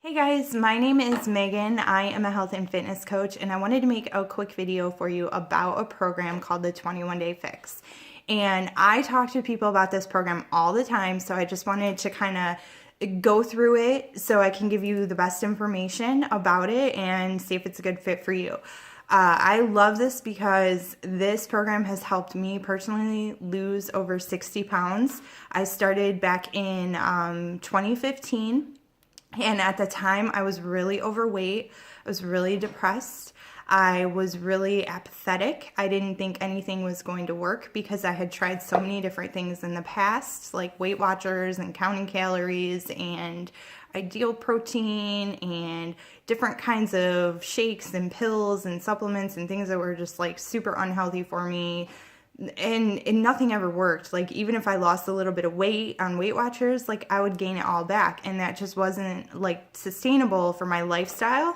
Hey guys, my name is Megan. I am a health and fitness coach, and I wanted to make a quick video for you about a program called the 21 Day Fix. And I talk to people about this program all the time, so I just wanted to kind of go through it so I can give you the best information about it and see if it's a good fit for you. I love this because this program has helped me personally lose over 60 pounds. I started back in 2015. And at the time, I was really overweight. I was really depressed. I was really apathetic. I didn't think anything was going to work because I had tried so many different things in the past, like Weight Watchers and counting calories and Ideal Protein and different kinds of shakes and pills and supplements and things that were just like super unhealthy for me. And nothing ever worked. Like, even if I lost a little bit of weight on Weight Watchers, like, I would gain it all back, and that just wasn't like sustainable for my lifestyle,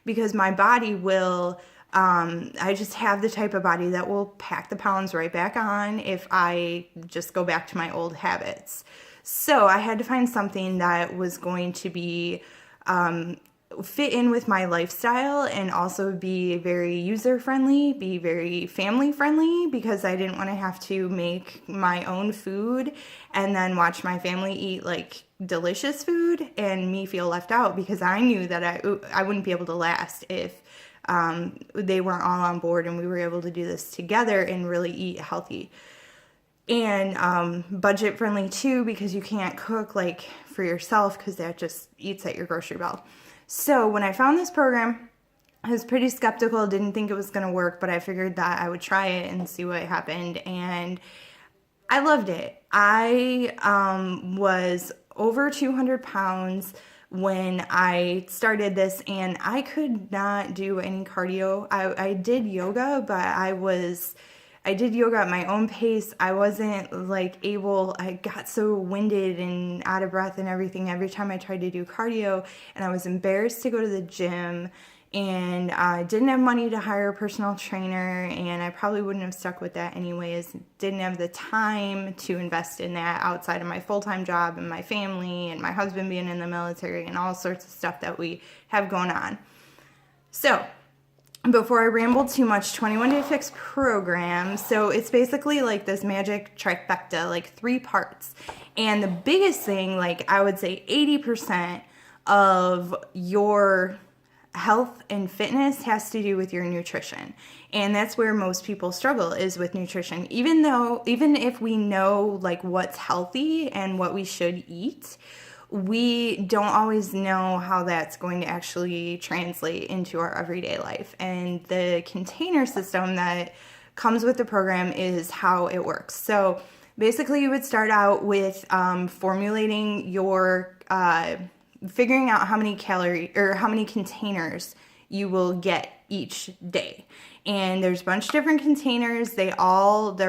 because my body will I just have the type of body that will pack the pounds right back on if I just go back to my old habits. So I had to find something that was going to be fit in with my lifestyle and also be very user friendly, be very family friendly, because I didn't want to have to make my own food and then watch my family eat like delicious food and me feel left out, because I knew that I wouldn't be able to last if they weren't all on board and we were able to do this together and really eat healthy. And budget friendly too, because you can't cook like for yourself because that just eats at your grocery bill. So when I found this program, I was pretty skeptical, didn't think it was going to work, but I figured that I would try it and see what happened. And I loved it. I was over 200 pounds when I started this, and I could not do any cardio. I did yoga, but I did yoga at my own pace. I wasn't like able, I got so winded and out of breath and everything every time I tried to do cardio, and I was embarrassed to go to the gym, and I didn't have money to hire a personal trainer, and I probably wouldn't have stuck with that anyways. Didn't have the time to invest in that outside of my full-time job and my family and my husband being in the military and all sorts of stuff that we have going on. So before I ramble too much, 21 Day Fix program. So it's basically like this magic trifecta, like 3 parts. And the biggest thing, like I would say 80% of your health and fitness has to do with your nutrition. And that's where most people struggle, is with nutrition. Even if we know like what's healthy and what we should eat, we don't always know how that's going to actually translate into our everyday life. And the container system that comes with the program is how it works. So basically you would start out with formulating your, figuring out how many calories or how many containers you will get each day. And there's a bunch of different containers. They're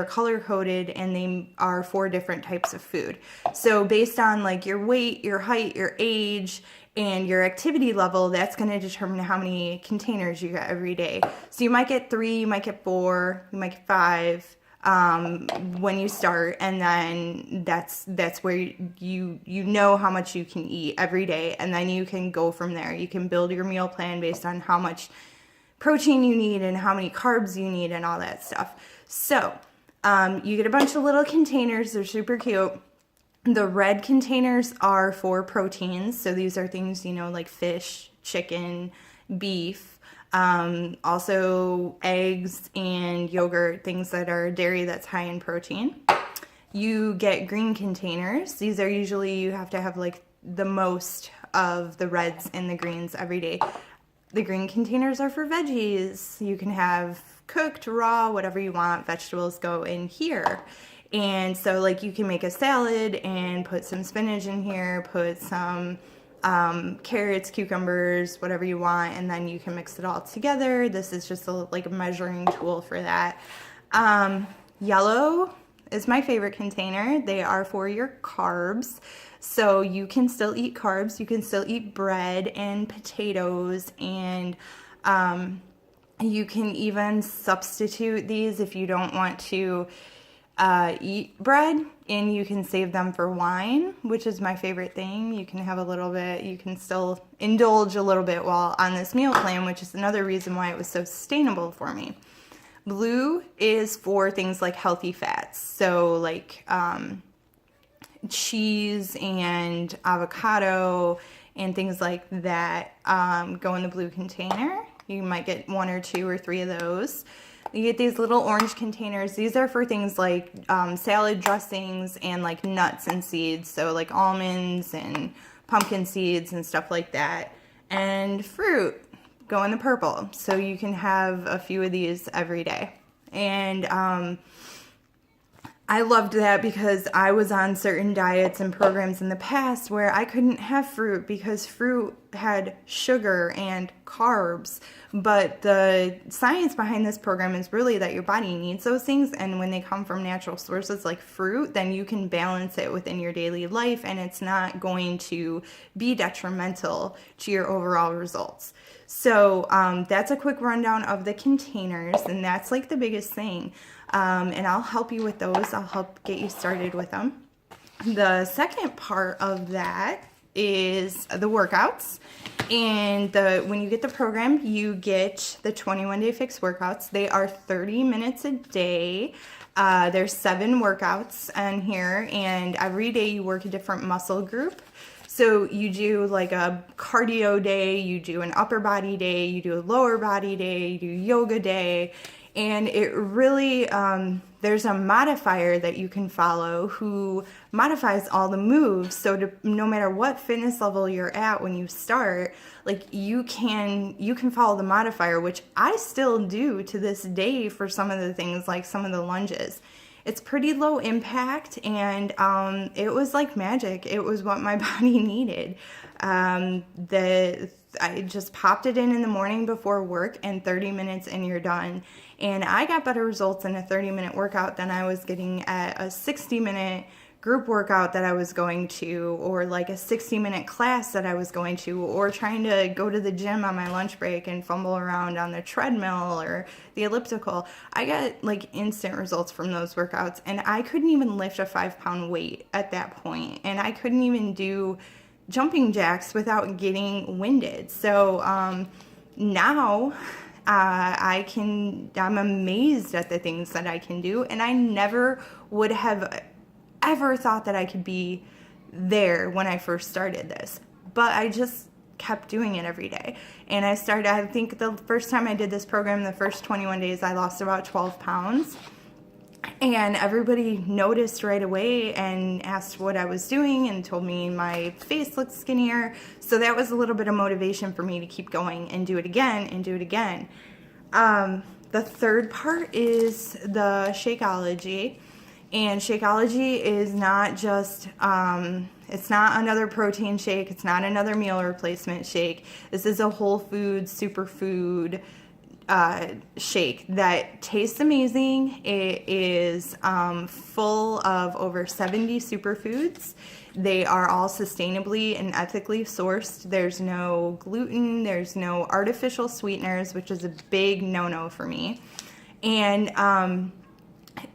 color coded, and they are for different types of food. So based on like your weight, your height, your age, and your activity level, that's going to determine how many containers you get every day. So you might get 3, you might get 4, you might get 5 when you start, and then that's where you know how much you can eat every day, and then you can go from there. You can build your meal plan based on how much protein you need and how many carbs you need and all that stuff. So you get a bunch of little containers. They're super cute. The red containers are for proteins. So these are things, like fish, chicken, beef, also eggs and yogurt, things that are dairy that's high in protein. You get green containers. These are usually, you have to have like the most of the reds and the greens every day. The green containers are for veggies. You can have cooked, raw, whatever you want. Vegetables go in here. And so like you can make a salad and put some spinach in here, put some carrots, cucumbers, whatever you want, and then you can mix it all together. This is just a measuring tool for that. Yellow is my favorite container. They are for your carbs. So you can still eat carbs. You can still eat bread and potatoes, and you can even substitute these if you don't want to eat bread, and you can save them for wine, which is my favorite thing. You can have a little bit, you can still indulge a little bit while on this meal plan, which is another reason why it was so sustainable for me. Blue is for things like healthy fats, so like cheese and avocado and things like that go in the blue container. You might get 1 or 2 or 3 of those. You get these little orange containers. These are for things like salad dressings and like nuts and seeds, so like almonds and pumpkin seeds and stuff like that. And fruit go in the purple, so you can have a few of these every day. And I loved that because I was on certain diets and programs in the past where I couldn't have fruit because fruit had sugar and carbs. But the science behind this program is really that your body needs those things, and when they come from natural sources like fruit, then you can balance it within your daily life, and it's not going to be detrimental to your overall results. So that's a quick rundown of the containers, and that's like the biggest thing. And I'll help you with those. I'll help get you started with them. The second part of that is the workouts. And when you get the program, you get the 21 Day Fix workouts. They are 30 minutes a day. There's 7 workouts on here, and every day you work a different muscle group. So you do like a cardio day, you do an upper body day, you do a lower body day, you do yoga day. And it really, there's a modifier that you can follow who modifies all the moves. So no matter what fitness level you're at when you start, like you can follow the modifier, which I still do to this day for some of the things, like some of the lunges. It's pretty low impact, and it was like magic. It was what my body needed. I just popped it in the morning before work, and 30 minutes and you're done. And I got better results in a 30-minute workout than I was getting at a 60-minute group workout that I was going to, or like a 60-minute class that I was going to, or trying to go to the gym on my lunch break and fumble around on the treadmill or the elliptical. I got like instant results from those workouts, and I couldn't even lift a 5-pound weight at that point, and I couldn't even do jumping jacks without getting winded. So now I'm amazed at the things that I can do, and I never would have ever thought that I could be there when I first started this, but I just kept doing it every day. And I think the first time I did this program, the first 21 days, I lost about 12 pounds. And everybody noticed right away and asked what I was doing and told me my face looked skinnier. So that was a little bit of motivation for me to keep going and do it again and do it again. The third part is the Shakeology. And Shakeology is not just, it's not another protein shake. It's not another meal replacement shake. This is a whole food superfood shake that tastes amazing. It is full of over 70 superfoods. They are all sustainably and ethically sourced. There's no gluten. There's no artificial sweeteners, which is a big no-no for me. And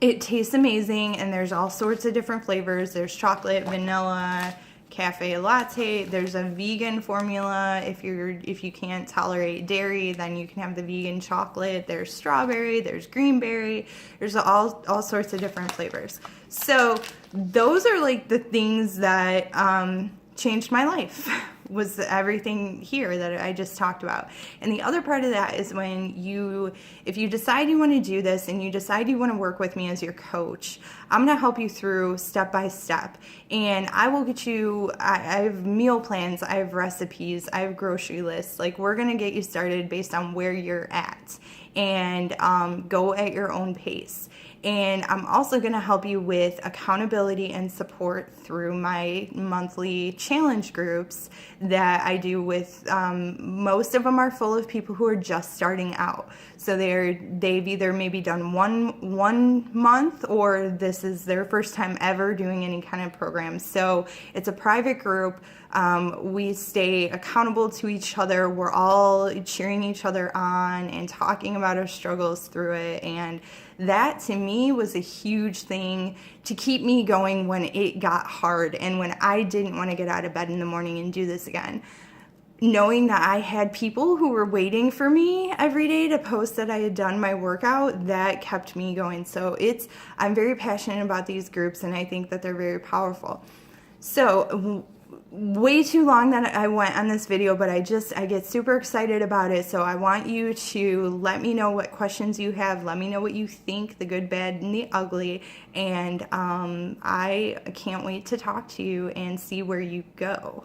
it tastes amazing, and there's all sorts of different flavors. There's chocolate, vanilla, cafe latte. There's a vegan formula. If you can't tolerate dairy, then you can have the vegan chocolate. There's strawberry, there's greenberry. There's all sorts of different flavors. So those are like the things that changed my life, was everything here that I just talked about. And the other part of that is if you decide you want to do this and you decide you want to work with me as your coach, I'm going to help you through step by step. And I will get you, I have meal plans, I have recipes, I have grocery lists. Like, we're going to get you started based on where you're at, and go at your own pace. And I'm also going to help you with accountability and support through my monthly challenge groups that I do with, most of them are full of people who are just starting out. So they've either maybe done one month, or this is their first time ever doing any kind of program. So it's a private group. We stay accountable to each other. We're all cheering each other on and talking about our struggles through it. And That to me was a huge thing to keep me going when it got hard and when I didn't want to get out of bed in the morning and do this again. Knowing that I had people who were waiting for me every day to post that I had done my workout, that kept me going. So I'm very passionate about these groups, and I think that they're very powerful. So way too long that I went on this video, but I get super excited about it. So I want you to let me know what questions you have. Let me know what you think, the good, bad, and the ugly. And I can't wait to talk to you and see where you go.